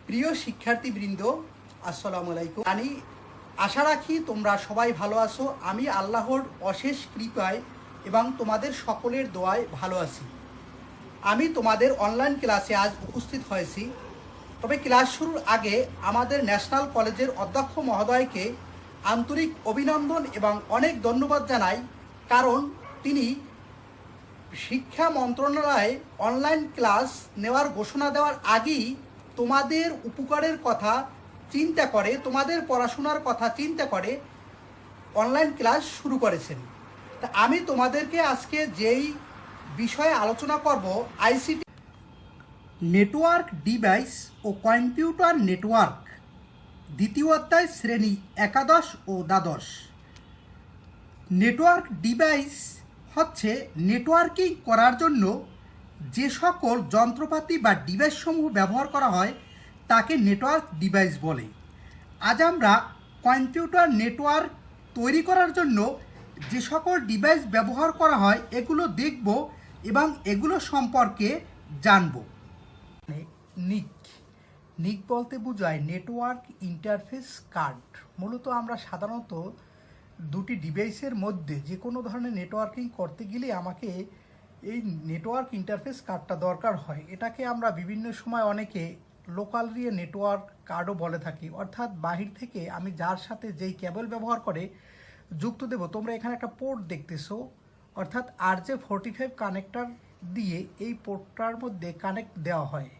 প্রিয় শিক্ষার্থীবৃন্দ, আসসালামু আলাইকুম। আমি আশা রাখি তোমরা সবাই ভালো আছো। আমি আল্লাহর অশেষ কৃপায় এবং তোমাদের সকলের দোয়ায় ভালো আছি। আমি তোমাদের অনলাইন ক্লাসে আজ উপস্থিত হয়েছি। তবে ক্লাস শুরুর আগে আমাদের ন্যাশনাল কলেজের অধ্যক্ষ মহোদয়কে আন্তরিক অভিনন্দন এবং অনেক ধন্যবাদ জানাই, কারণ তিনি শিক্ষা মন্ত্রণালয়ে অনলাইন ক্লাস নেওয়ার ঘোষণা দেওয়ার আগেই তোমাদের উপকারের কথা চিন্তা করে, তোমাদের পড়াশোনার কথা চিন্তা করে অনলাইন ক্লাস শুরু করেছেন। তা আমি তোমাদেরকে আজকে যেই বিষয়ে আলোচনা করব, আইসিটি নেটওয়ার্ক ডিভাইস ও কম্পিউটার নেটওয়ার্ক, দ্বিতীয় অধ্যায়, শ্রেণী একাদশ ও দ্বাদশ। নেটওয়ার্ক ডিভাইস হচ্ছে নেটওয়ার্কিং করার জন্য যে সকল যন্ত্রপাতি বা ডিভাইসসমূহ ব্যবহার করা হয় তাকে নেটওয়ার্ক ডিভাইস বলে। আজ আমরা কম্পিউটার নেটওয়ার্ক তৈরি করার জন্য যে সকল ডিভাইস ব্যবহার করা হয় এগুলো দেখব এবং এগুলো সম্পর্কে জানব। নিক নিক বলতে বোঝায় নেটওয়ার্ক ইন্টারফেস কার্ড। মূলত আমরা সাধারণত দুটি ডিভাইসের মধ্যে যে কোনো ধরনের নেটওয়ার্কিং করতে গেলে আমাকে এই নেটওয়ার্ক ইন্টারফেস কার্ডটা দরকার হয়। এটাকে আমরা বিভিন্ন সময় অনেকে লোকাল এরিয়া নেটওয়ার্ক কার্ডও বলে থাকি, অর্থাৎ বাহির থেকে আমি যার সাথে যেই কেবল ব্যবহার করে যুক্ত দেব। তোমরা এখানে একটা পোর্ট দেখতেছো, অর্থাৎ RJ45 কানেক্টর দিয়ে এই পোর্টটার মধ্যে কানেক্ট দেওয়া হয়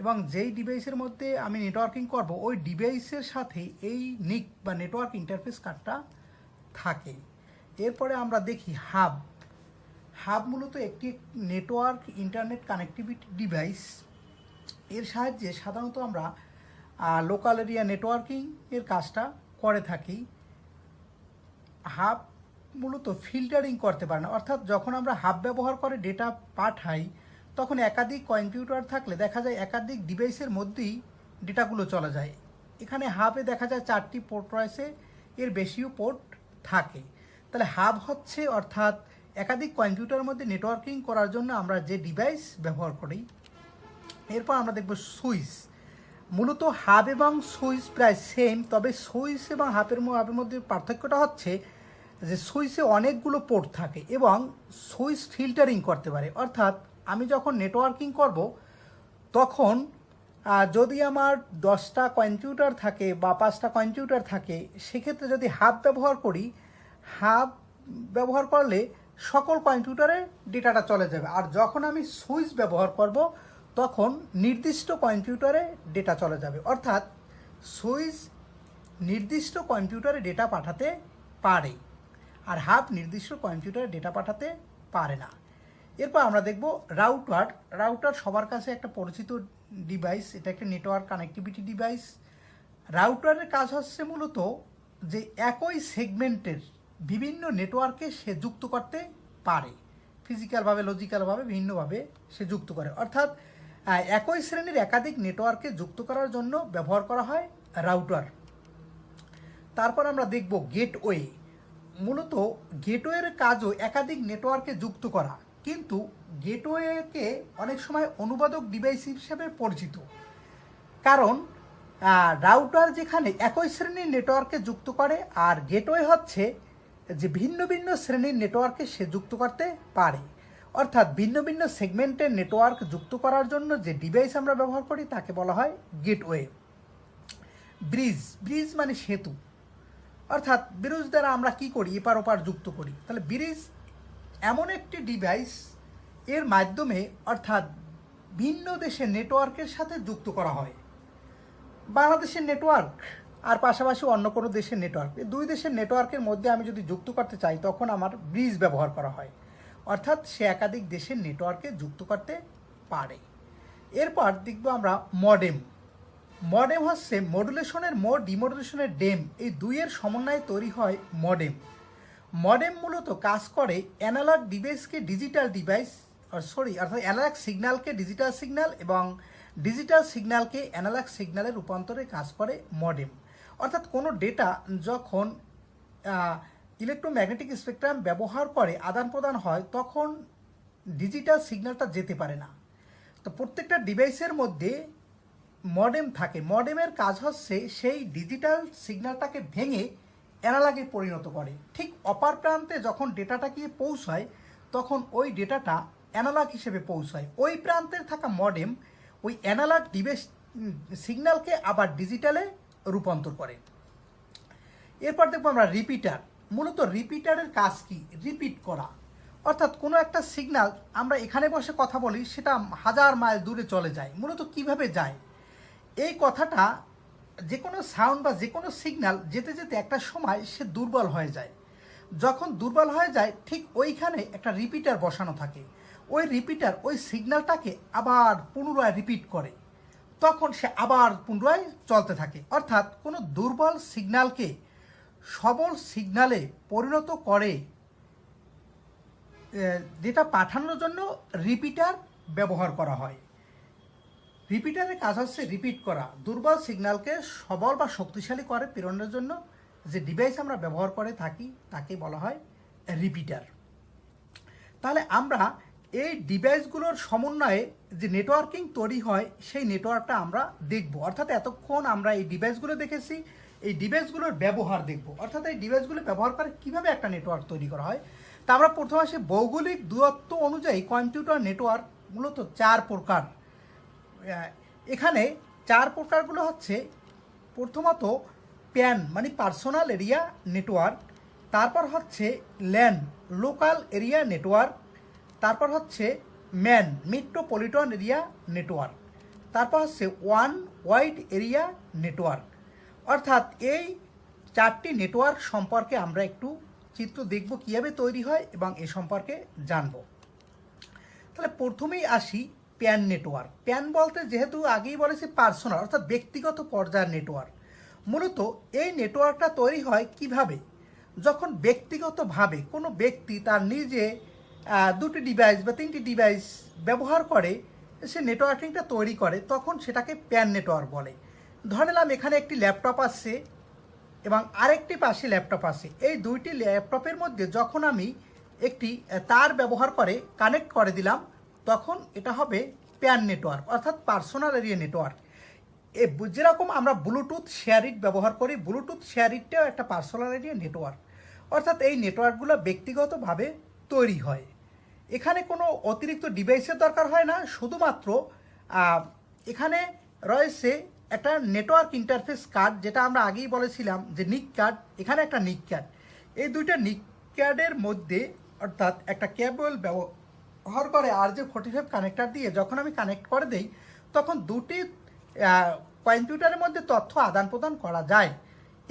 এবং যেই ডিভাইসের মধ্যে আমি নেটওয়ার্কিং করব ওই ডিভাইসের সাথে এই নিক বা নেটওয়ার্ক ইন্টারফেস কার্ডটা থাকে। এরপরে আমরা দেখি হাব। হাব মূলত একটি নেটওয়ার্ক ইন্টারনেট কানেক্টিভিটি ডিভাইস। এর সাহায্যে সাধারণত আমরা লোকাল এরিয়া নেটওয়ার্কিং এর কাজটা করে থাকি। হাব মূলত ফিল্টারিং করতে পারে না, অর্থাৎ যখন আমরা হাব ব্যবহার করে ডেটা পাঠাই তখন একাধিক কম্পিউটার থাকলে দেখা যায় একাধিক ডিভাইসের মধ্যেই ডেটাগুলো চলে যায়। এখানে হাবে দেখা যায় 4টি পোর্ট রয়েছে, এর বেশিও পোর্ট থাকে। তাহলে হাব হচ্ছে অর্থাৎ একাধিক কম্পিউটারের মধ্যে নেটওয়ার্কিং করার জন্য আমরা যে ডিভাইস ব্যবহার করি। এরপর আমরা দেখব সুইচ। মূলত হাব এবং সুইচ প্রায় সেম, তবে সুইচ এবং হাবের মধ্যে পার্থক্যটা হচ্ছে যে সুইচে অনেকগুলো পোর্ট থাকে এবং সুইচ ফিল্টারিং করতে পারে। অর্থাৎ আমি যখন নেটওয়ার্কিং করব তখন যদি আমার 10টা কম্পিউটার থাকে বা 5টা কম্পিউটার থাকে, সেক্ষেত্রে যদি হাব ব্যবহার করি, হাব ব্যবহার করলে সকল কম্পিউটারে ডেটাটা চলে যাবে। আর যখন আমি সুইচ ব্যবহার করব তখন নির্দিষ্ট কম্পিউটারে ডেটা চলে যাবে। অর্থাৎ সুইচ নির্দিষ্ট কম্পিউটারে ডেটা পাঠাতে পারে আর হাব নির্দিষ্ট কম্পিউটারে ডেটা পাঠাতে পারে না। এরপর আমরা দেখব রাউটার। রাউটার সবার কাছে একটা পরিচিত ডিভাইস, এটা একটা নেটওয়ার্ক কানেক্টিভিটি ডিভাইস। রাউটারের কাজ হচ্ছে মূলত যে একই সেগমেন্টের বিভিন্ন নেটওয়ার্কে সে যুক্ত করতে পারে, ফিজিক্যালভাবে লজিক্যালভাবে বিভিন্নভাবে সে যুক্ত করে। অর্থাৎ একই শ্রেণীর একাধিক নেটওয়ার্কে যুক্ত করার জন্য ব্যবহার করা হয় রাউটার। তারপর আমরা দেখব গেটওয়ে। মূলত গেটওয়ের কাজও একাধিক নেটওয়ার্কে যুক্ত করা, কিন্তু গেটওয়েকে অনেক সময় অনুবাদক ডিভাইস হিসেবে পরিচিত, কারণ রাউটার যেখানে একই শ্রেণীর নেটওয়ার্কে যুক্ত করে আর গেটওয়ে হচ্ছে যে ভিন্ন ভিন্ন শ্রেণীর নেটওয়ার্কে সে যুক্ত করতে পারে। অর্থাৎ ভিন্ন ভিন্ন সেগমেন্টের নেটওয়ার্ক যুক্ত করার জন্য যে ডিভাইস আমরা ব্যবহার করি তাকে বলা হয় গেটওয়ে। ব্রিজ। ব্রিজ মানে সেতু, অর্থাৎ ব্রিজ দ্বারা আমরা কি করি, এপার ওপার যুক্ত করি। তাহলে ব্রিজ এমন একটি ডিভাইস, এর মাধ্যমে অর্থাৎ ভিন্ন দেশের নেটওয়ার্কের সাথে যুক্ত করা হয়। বাংলাদেশের নেটওয়ার্ক আর পাশাপাশি অন্য কোনো দেশের নেটওয়ার্ক, এই দুই দেশের নেটওয়ার্কের মধ্যে আমি যদি যুক্ত করতে চাই তখন আমার ব্রিজ ব্যবহার করা হয়, অর্থাৎ সে একাধিক দেশের নেটওয়ার্কে যুক্ত করতে পারে। এরপর দেখব আমরা মডেম। মডেম হচ্ছে মডুলেশনের ডিমডুলেশনের ডেম, এই দুইয়ের সমন্বয়ে তৈরি হয় মডেম। মডেম মূলত কাজ করে অ্যানালগ ডিভাইসকে ডিজিটাল ডিভাইস অর্থাৎ অ্যানালগ সিগন্যালকে ডিজিটাল সিগন্যাল এবং ডিজিটাল সিগন্যালকে অ্যানালগ সিগন্যালে রূপান্তরে কাজ করে মডেম। অর্থাৎ কোনো ডেটা যখন ইলেকট্রোম্যাগনেটিক স্পেকট্রাম ব্যবহার করে আদান প্রদান হয় তখন ডিজিটাল সিগন্যালটা যেতে পারে না। তো প্রত্যেকটা ডিভাইসের মধ্যে মডেম থাকে, মডেমের কাজ হচ্ছে সেই ডিজিটাল সিগন্যালটাকে ভেঙে অ্যানালগে পরিণত করে। ঠিক অপর প্রান্তে যখন ডেটাটা গিয়ে পৌঁছায় তখন ওই ডেটাটা অ্যানালগ হিসেবে পৌঁছায়। ওই প্রান্তে থাকা মডেম ওই অ্যানালগ ডিভাইস সিগন্যালকে আবার ডিজিটালে রূপান্তর করে। এরপর দেখবো আমরা রিপিটার। মূলত রিপিটারের কাজ কি? রিপিট করা। অর্থাৎ কোনো একটা সিগন্যাল আমরা এখানে বসে কথা বলি, সেটা হাজার মাইল দূরে চলে যায়। মূলত কিভাবে যায়? এই কথাটা যে কোনো সাউন্ড বা যে কোনো সিগন্যাল যেতে যেতে একটা সময় সে দুর্বল হয়ে যায়। যখন দুর্বল হয়ে যায় ঠিক ওইখানে একটা রিপিটার বসানো থাকে। ওই রিপিটার ওই সিগন্যালটাকে আবার পুনরায় রিপিট করে, তখন সে আবার পুনরায় চলতে থাকে। অর্থাৎ কোনো দুর্বল সিগন্যালকে সবল সিগন্যালে পরিণত করে যেটা পাঠানোর জন্য রিপিটার ব্যবহার করা হয়। রিপিটারের কাজ হচ্ছে রিপিট করা। দুর্বল সিগন্যালকে সবল বা শক্তিশালী করে প্রেরণের জন্য যে ডিভাইস আমরা ব্যবহার করে থাকি তাকে বলা হয় রিপিটার। তাহলে আমরা এই ডিভাইসগুলোর সমন্বয়ে যে নেটওয়ার্কিং তৈরি হয় সেই নেটওয়ার্কটা আমরা দেখব। অর্থাৎ এতক্ষণ আমরা এই ডিভাইসগুলো দেখেছি, এই ডিভাইসগুলোর ব্যবহার দেখব। অর্থাৎ এই ডিভাইসগুলো ব্যবহার করে কীভাবে একটা নেটওয়ার্ক তৈরি করা হয় তা আমরা প্রথমে আসি। ভৌগোলিক দূরত্ব অনুযায়ী কম্পিউটার নেটওয়ার্ক মূলত 4 প্রকার। এখানে 4 প্রকারগুলো হচ্ছে, প্রথমত প্যান মানে পার্সোনাল এরিয়া নেটওয়ার্ক, তারপর হচ্ছে ল্যান লোকাল এরিয়া নেটওয়ার্ক, তারপর হচ্ছে ম্যান মেট্রোপলিটন এরিয়া নেটওয়ার্ক, তারপর হচ্ছে ওয়ান ওয়াইড এরিয়া নেটওয়ার্ক। অর্থাৎ এই 4টি নেটওয়ার্ক সম্পর্কে আমরা একটু চিত্র দেখব কীভাবে তৈরি হয় এবং এ সম্পর্কে জানব। তাহলে প্রথমেই আসি প্যান নেটওয়ার্ক। প্যান বলতে যেহেতু আগেই বলেছি পার্সোনাল অর্থাৎ ব্যক্তিগত পর্যায়ের নেটওয়ার্ক। মূলত এই নেটওয়ার্কটা তৈরি হয় কিভাবে? যখন ব্যক্তিগতভাবে কোনো ব্যক্তি তার নিজে 2টি ডিভাইস বা 3টি ডিভাইস ব্যবহার করে সে নেটওয়ার্কিংটা তৈরি করে, তখন সেটাকে প্যান নেটওয়ার্ক বলে। ধরে নিলাম এখানে একটি ল্যাপটপ আসছে এবং আরেকটি পাশে ল্যাপটপ আছে। এই 2টি ল্যাপটপের মধ্যে যখন আমি একটি তার ব্যবহার করে কানেক্ট করে দিলাম, তখন এটা হবে প্যান নেটওয়ার্ক অর্থাৎ পার্সোনাল এরিয়া নেটওয়ার্ক। যেরকম আমরা ব্লুটুথ শেয়ারিট ব্যবহার করি, ব্লুটুথ শেয়ারিটটাও একটা পার্সোনাল এরিয়া নেটওয়ার্ক। অর্থাৎ এই নেটওয়ার্কগুলো ব্যক্তিগতভাবে তৈরি হয়। এখানে কোনো অতিরিক্ত ডিভাইসের দরকার হয় না, শুধুমাত্র এখানে রয়েছে একটা নেটওয়ার্ক ইন্টারফেস কার্ড, যেটা আমরা আগেই বলেছিলাম যে নিক কার্ড। এখানে একটা নিক কার্ড, এই 2টা নিক কার্ডের মধ্যে অর্থাৎ একটা কেবল ব্যবহার করে RJ45 কানেক্টার দিয়ে যখন আমি কানেক্ট করে দেই, তখন 2টি কম্পিউটারের মধ্যে তথ্য আদান প্রদান করা যায়।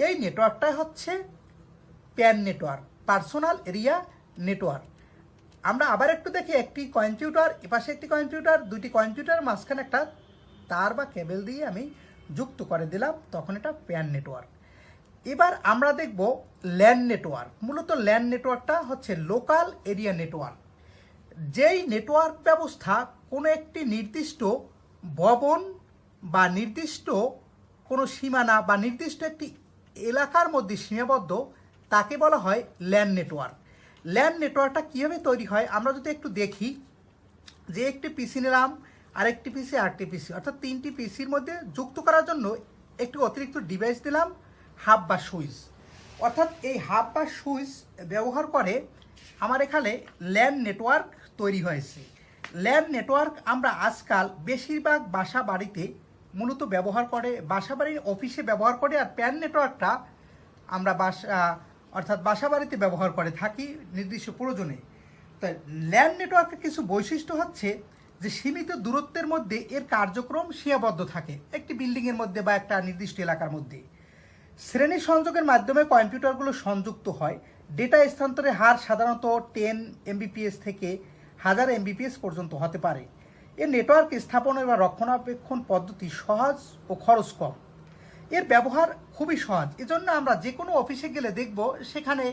এই নেটওয়ার্কটাই হচ্ছে pan network personal area network. আমরা আবার একটু দেখি, একটি কম্পিউটার এপাশে একটি কম্পিউটার, 2টি কম্পিউটার মাঝখানে একটা তার বা কেবল দিয়ে আমি যুক্ত করে দিলাম, তখন এটা প্যান নেটওয়ার্ক। এবার আমরা দেখব ল্যান নেটওয়ার্ক। মূলত ল্যান নেটওয়ার্কটা হচ্ছে লোকাল এরিয়া নেটওয়ার্ক। যেই নেটওয়ার্ক ব্যবস্থা কোনো একটি নির্দিষ্ট ভবন বা নির্দিষ্ট কোনো সীমানা বা নির্দিষ্ট একটি এলাকার মধ্যে সীমাবদ্ধ, তাকে বলা হয় ল্যান নেটওয়ার্ক। ল্যান নেটওয়ার্কটা কীভাবে তৈরি হয় আমরা যদি একটু দেখি, যে একটি পিসি নিলাম, আরেকটি পিসি, আরেকটি পিসি, অর্থাৎ 3টি পিসির মধ্যে যুক্ত করার জন্য একটি অতিরিক্ত ডিভাইস দিলাম, হাব বা সুইচ। অর্থাৎ এই হাব বা সুইচ ব্যবহার করে আমার এখানে ল্যান নেটওয়ার্ক তৈরি হয়েছে। ল্যান নেটওয়ার্ক আমরা আজকাল বেশিরভাগ বাসা বাড়িতে মূলত ব্যবহার করে, বাসা বাড়ির অফিসে ব্যবহার করে। আর প্যান নেটওয়ার্কটা আমরা অর্থাৎ বাসা বাড়িতে ব্যবহার করে থাকি নির্দিষ্ট প্রয়োজনে। তাই ল্যান নেটওয়ার্কের কিছু বৈশিষ্ট্য হচ্ছে যে সীমিত দূরত্বের মধ্যে এর কার্যক্রম সীমাবদ্ধ থাকে, একটি বিল্ডিংয়ের মধ্যে বা একটা নির্দিষ্ট এলাকার মধ্যে। শ্রেণী সংযোগের মাধ্যমে কম্পিউটারগুলো সংযুক্ত হয়। ডেটা স্থানান্তরের হার সাধারণত 10 Mbps থেকে 1000 Mbps পর্যন্ত হতে পারে। এর নেটওয়ার্ক স্থাপন এবং রক্ষণাবেক্ষণ পদ্ধতি সহজ ও খরচ কম। এর ব্যবহার খুবই সহজ, এজন্য আমরা যে কোনো অফিসে গেলে দেখব সেখানে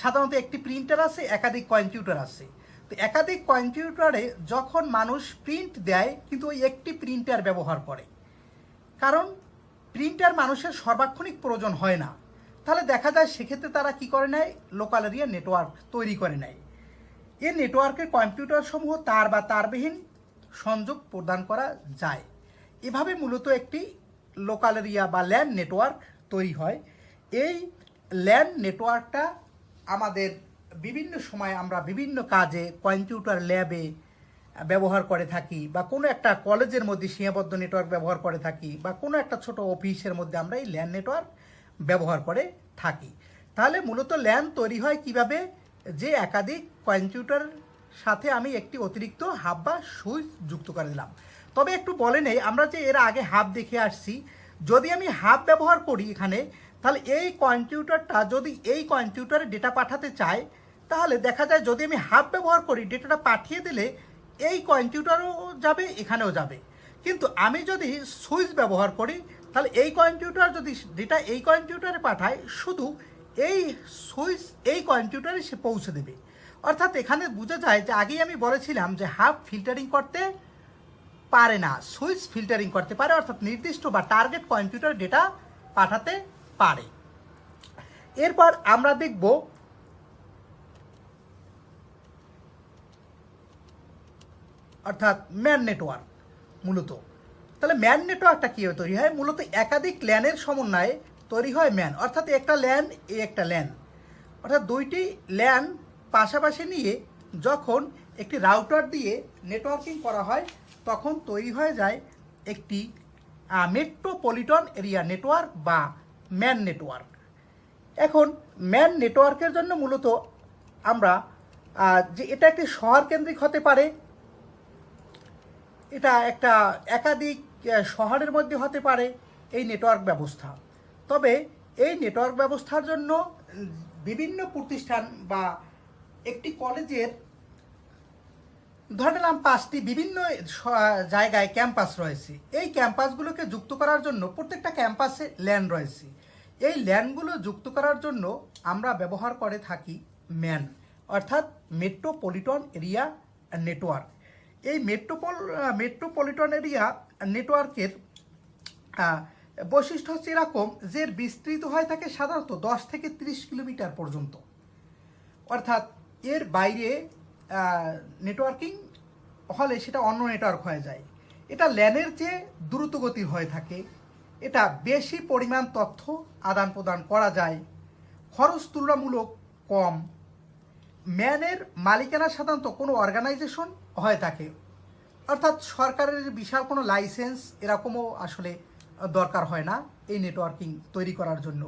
সাধারণত একটি প্রিন্টার আছে, একাধিক কম্পিউটার আছে। তো একাধিক কম্পিউটারে যখন মানুষ প্রিন্ট দেয় কিন্তু ওই একটি প্রিন্টার ব্যবহার করে, কারণ প্রিন্টার মানুষের সর্বাক্ষণিক প্রয়োজন হয় না। তাহলে দেখা যায় সেক্ষেত্রে তারা কি করে নেয়, লোকাল এরিয়া নেটওয়ার্ক তৈরি করে নেয়। এই নেটওয়ার্কের কম্পিউটার সমূহ তার বা তারবিহীন সংযোগ প্রদান করা যায়। এভাবে মূলত একটি লোকাল এরিয়া বা ল্যান নেটওয়ার্ক তৈরি হয়। এই ল্যান নেটওয়ার্কটা আমাদের বিভিন্ন সময় আমরা বিভিন্ন কাজে কম্পিউটার ল্যাবে ব্যবহার করে থাকি, বা কোনো একটা কলেজের মধ্যে সীমাবদ্ধ নেটওয়ার্ক ব্যবহার করে থাকি, বা কোনো একটা ছোট অফিসের মধ্যে আমরা এই ল্যান নেটওয়ার্ক ব্যবহার করে থাকি। তাহলে মূলত ল্যান তৈরি হয় কিভাবে, যে একাধিক কম্পিউটার সাথে আমি একটি অতিরিক্ত হাব বা সুইচ যুক্ত করে দিলাম। তবে একটু বলে নেই, আমরা যে এর আগে হাব দেখে আসছি, যদি আমি হাব ব্যবহার করি এখানে, তাহলে এই কম্পিউটারটা যদি এই কম্পিউটারে ডেটা পাঠাতে চায়, তাহলে দেখা যায় যদি আমি হাব ব্যবহার করি, ডেটাটা পাঠিয়ে দিলে এই কম্পিউটারও যাবে, এখানেও যাবে। কিন্তু আমি যদি সুইচ ব্যবহার করি, তাহলে এই কম্পিউটার যদি ডেটা এই কম্পিউটারে পাঠায়, শুধু এই সুইচ এই কম্পিউটারে সে পৌঁছে দেবে। অর্থাৎ এখানে বোঝা যায় যে আগেই আমি বলেছিলাম যে হাব ফিল্টারিং করতে পারে না, সুইচ ফিল্টারিং করতে পারে, অর্থাৎ নির্দিষ্ট বা টার্গেট কম্পিউটার ডেটা পাঠাতে পারে। এরপর আমরা দেখব অর্থাৎ ম্যান নেটওয়ার্ক মূলত। তাহলে ম্যান নেটওয়ার্কটা কীভাবে তৈরি হয়, মূলত একাধিক ল্যানের সমন্বয়ে তৈরি হয় ম্যান। অর্থাৎ একটা ল্যান একটা ল্যান, অর্থাৎ দুইটি ল্যান পাশাপাশি নিয়ে যখন একটি রাউটার দিয়ে নেটওয়ার্কিং করা হয়, তখন তৈরি হয়ে যায় একটি মেট্রোপলিটন এরিয়া নেটওয়ার্ক বা ম্যান নেটওয়ার্ক। এখন ম্যান নেটওয়ার্কের জন্য মূলত আমরা যে এটা একটি শহর কেন্দ্রিক হতে পারে, এটা একটা একাধিক শহরের মধ্যে হতে পারে এই নেটওয়ার্ক ব্যবস্থা। তবে এই নেটওয়ার্ক ব্যবস্থার জন্য বিভিন্ন প্রতিষ্ঠান বা একটি কলেজের ধরে নিলাম 5টি বিভিন্ন জায়গায় ক্যাম্পাস রয়েছে। এই ক্যাম্পাসগুলোকে যুক্ত করার জন্য প্রত্যেকটা ক্যাম্পাসে ল্যান রয়েছে। এই ল্যানগুলো যুক্ত করার জন্য আমরা ব্যবহার করে থাকি ম্যান, অর্থাৎ মেট্রোপলিটন এরিয়া নেটওয়ার্ক। এই মেট্রোপলিটন এরিয়া নেটওয়ার্কের বৈশিষ্ট্য হচ্ছে এরকম যে বিস্তৃত হয়ে থাকে সাধারণত 10 থেকে 30 কিলোমিটার পর্যন্ত। অর্থাৎ এর বাইরে নেটওয়ার্কিং হলে সেটা অন্য নেটওয়ার্ক হয়ে যায়। এটা ল্যানের চেয়ে দ্রুতগতির হয়ে থাকে, এটা বেশি পরিমাণ তথ্য আদান প্রদান করা যায়, খরচ তুলনামূলক কম। ম্যানের মালিকানা সাধারণত কোনো অর্গানাইজেশন হয়ে থাকে, অর্থাৎ সরকারের বিশাল কোনো লাইসেন্স এরকমও আসলে দরকার হয় না এই নেটওয়ার্কিং তৈরি করার জন্য।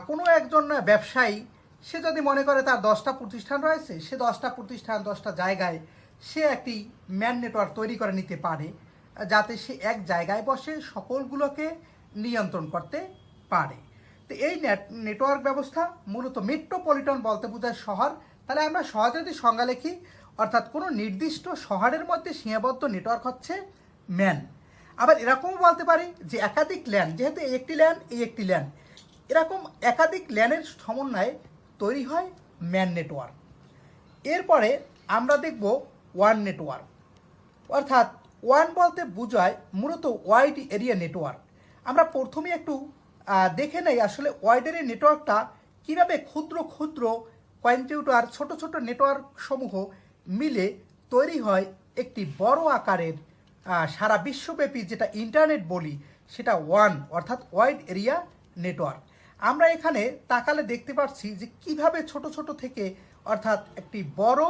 কোনো একজন ব্যবসায়ী সে যদি মনে করে তার 10টা প্রতিষ্ঠান রয়েছে, সে 10টা প্রতিষ্ঠান 10টা জায়গায় সে একটি ম্যান নেটওয়ার্ক তৈরি করে নিতে পারে, যাতে সে এক জায়গায় বসে সকলগুলোকে নিয়ন্ত্রণ করতে পারে। তো এই নেটওয়ার্ক ব্যবস্থা মূলত মেট্রোপলিটন বলতে বোঝায় শহর। তাহলে আমরা সহজে যদি সংজ্ঞা লিখি, অর্থাৎ কোনো নির্দিষ্ট শহরের মধ্যে সীমাবদ্ধ নেটওয়ার্ক হচ্ছে ম্যান। আবার এরকমও বলতে পারি যে একাধিক ল্যান, যেহেতু এই একটি ল্যান এই একটি ল্যান, এরকম একাধিক ল্যানের সমন্বয়ে তৈরি হয় ম্যান নেটওয়ার্ক। এরপরে আমরা দেখব ওয়ান নেটওয়ার্ক, অর্থাৎ ওয়ান বলতে বোঝায় মূলত ওয়াইড এরিয়া নেটওয়ার্ক। আমরা প্রথমে একটু দেখে নেই আসলে ওয়াইড এরিয়া নেটওয়ার্কটা কীভাবে ক্ষুদ্র ক্ষুদ্র কম্পিউটার ছোট ছোট নেটওয়ার্ক সমূহ মিলে তৈরি হয় একটি বড় আকারের সারা বিশ্বব্যাপী যেটা ইন্টারনেট বলি, সেটা ওয়ান অর্থাৎ ওয়াইড এরিয়া নেটওয়ার্ক। আমরা এখানে তাকালে দেখতে পাচ্ছি যে কিভাবে ছোট ছোট থেকে অর্থাৎ একটি বড়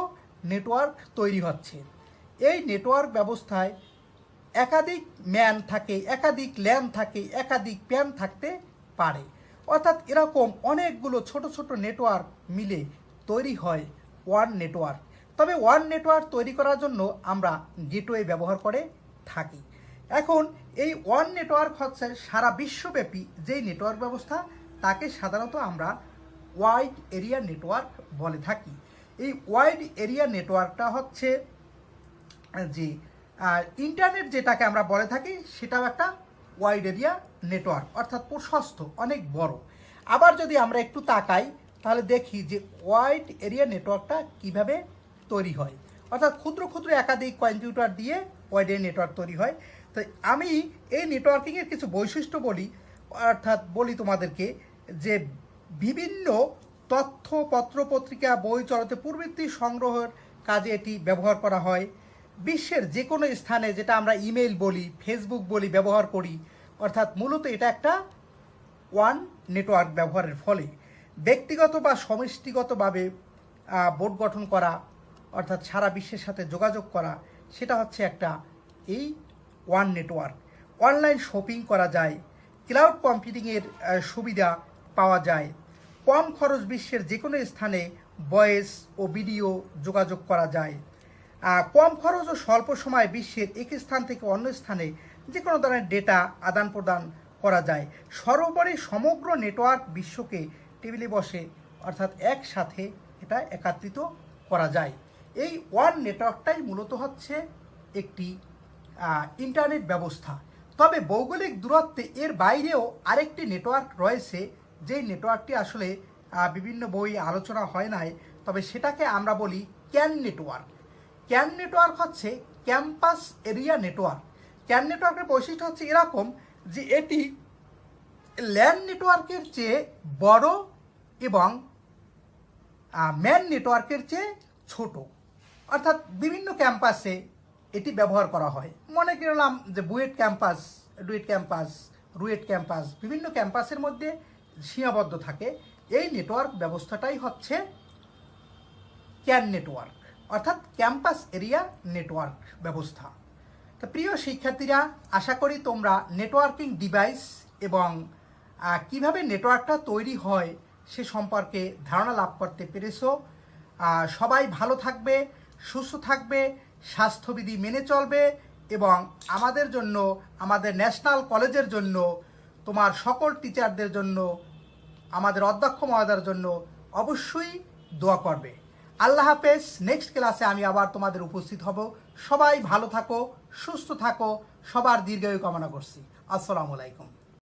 নেটওয়ার্ক তৈরি হচ্ছে। এই নেটওয়ার্ক ব্যবস্থায় একাধিক ম্যান থাকে, একাধিক ল্যান থাকে, একাধিক প্যান থাকতে পারে, অর্থাৎ এরকম অনেকগুলো ছোট ছোট নেটওয়ার্ক মিলে তৈরি হয় ওয়ান নেটওয়ার্ক। তবে ওয়ান নেটওয়ার্ক তৈরি করার জন্য আমরা গেটওয়ে ব্যবহার করে থাকি। এখন এই ওয়ান নেটওয়ার্ক হচ্ছে সারা বিশ্বব্যাপী যেই নেটওয়ার্ক ব্যবস্থা, তাকে সাধারণত আমরা ওয়াইড এরিয়া নেটওয়ার্ক বলে থাকি। এই ওয়াইড এরিয়া নেটওয়ার্কটা হচ্ছে যে ইন্টারনেট যেটাকে আমরা বলে থাকি, সেটাও একটা ওয়াইড এরিয়া নেটওয়ার্ক, অর্থাৎ প্রশস্ত অনেক বড়। আবার যদি আমরা একটু তাকাই তাহলে দেখি যে ওয়াইড এরিয়া নেটওয়ার্কটা কিভাবে তৈরি হয়, অর্থাৎ ক্ষুদ্র ক্ষুদ্র একাধিক কম্পিউটার দিয়ে ওয়াইড এরিয়া নেটওয়ার্ক তৈরি হয়। তো আমি এই নেটওয়ার্কিংয়ের কিছু বৈশিষ্ট্য বলি, অর্থাৎ বলি তোমাদেরকে যে বিভিন্ন তথ্য পত্র পত্রিকা বই চলতে প্রবৃত্তি সংগ্রহের কাজে এটি ব্যবহার করা হয়। বিশ্বের যে কোনো স্থানে, যেটা আমরা ইমেল বলি, ফেসবুক বলি, ব্যবহার করি। অর্থাৎ মূলত এটা একটা ওয়ান নেটওয়ার্ক ব্যবহারের ফলে ব্যক্তিগত বা সমষ্টিগতভাবে বোর্ড গঠন করা, অর্থাৎ সারা বিশ্বের সাথে যোগাযোগ করা, সেটা হচ্ছে একটা এই ওয়ান নেটওয়ার্ক। অনলাইন শপিং করা যায়, ক্লাউড কম্পিউটিংয়ের সুবিধা পাওয়া যায়, কম খরচ বিশ্বের যে কোনো স্থানে ভয়েস ও ভিডিও যোগাযোগ করা যায়, কম খরচ ও স্বল্প সময়ে বিশ্বের এক স্থান থেকে অন্য স্থানে যে কোনো ধরনের ডেটা আদান প্রদান করা যায়। সর্বোপরি সমগ্র নেটওয়ার্ক বিশ্বকে টেবিলে বসে, অর্থাৎ একসাথে এটা একত্রিত করা যায়। এই ওয়ান নেটওয়ার্কটাই মূলত হচ্ছে একটি ইন্টারনেট ব্যবস্থা। তবে ভৌগোলিক দূরত্বে এর বাইরেও আরেকটি নেটওয়ার্ক রয়েছে, যেই নেটওয়ার্কটি আসলে বিভিন্ন বই আলোচনা হয় নাই, তবে সেটাকে আমরা বলি ক্যান নেটওয়ার্ক। ক্যান নেটওয়ার্ক হচ্ছে ক্যাম্পাস এরিয়া নেটওয়ার্ক। ক্যান নেটওয়ার্কের বৈশিষ্ট্য হচ্ছে এরকম যে এটি ল্যান নেটওয়ার্কের চেয়ে বড় এবং ম্যান নেটওয়ার্কের চেয়ে ছোট। অর্থাৎ বিভিন্ন ক্যাম্পাসে এটি ব্যবহার করা হয়। মনে করলাম যে ডুয়েট ক্যাম্পাস, রুয়েট ক্যাম্পাস, বিভিন্ন ক্যাম্পাসের মধ্যে সীমাবদ্ধ থাকে। এই নেটওয়ার্ক ব্যবস্থাটাই হচ্ছে ক্যান নেটওয়ার্ক, অর্থাৎ ক্যাম্পাস এরিয়া নেটওয়ার্ক ব্যবস্থা। তো প্রিয় শিক্ষার্থীরা, আশা করি তোমরা নেটওয়ার্কিং ডিভাইস এবং কিভাবে নেটওয়ার্কটা তৈরি হয় সে সম্পর্কে ধারণা লাভ করতে পেরেছো। সবাই ভালো থাকবে, সুস্থ থাকবে, স্বাস্থ্যবিধি মেনে চলবে এবং আমাদের জন্য, আমাদের ন্যাশনাল কলেজের জন্য, তোমার সকল টিচারদের জন্য, আমাদের অধ্যক্ষ মহোদয়ের জন্য অবশ্যই দোয়া করবে। আল্লাহ হাফেজ। নেক্সট ক্লাসে আমি আবার তোমাদের উপস্থিত হব। সবাই ভালো থাকো, সুস্থ থাকো, সবার দীর্ঘায়ু কামনা করছি। আসসালামু আলাইকুম।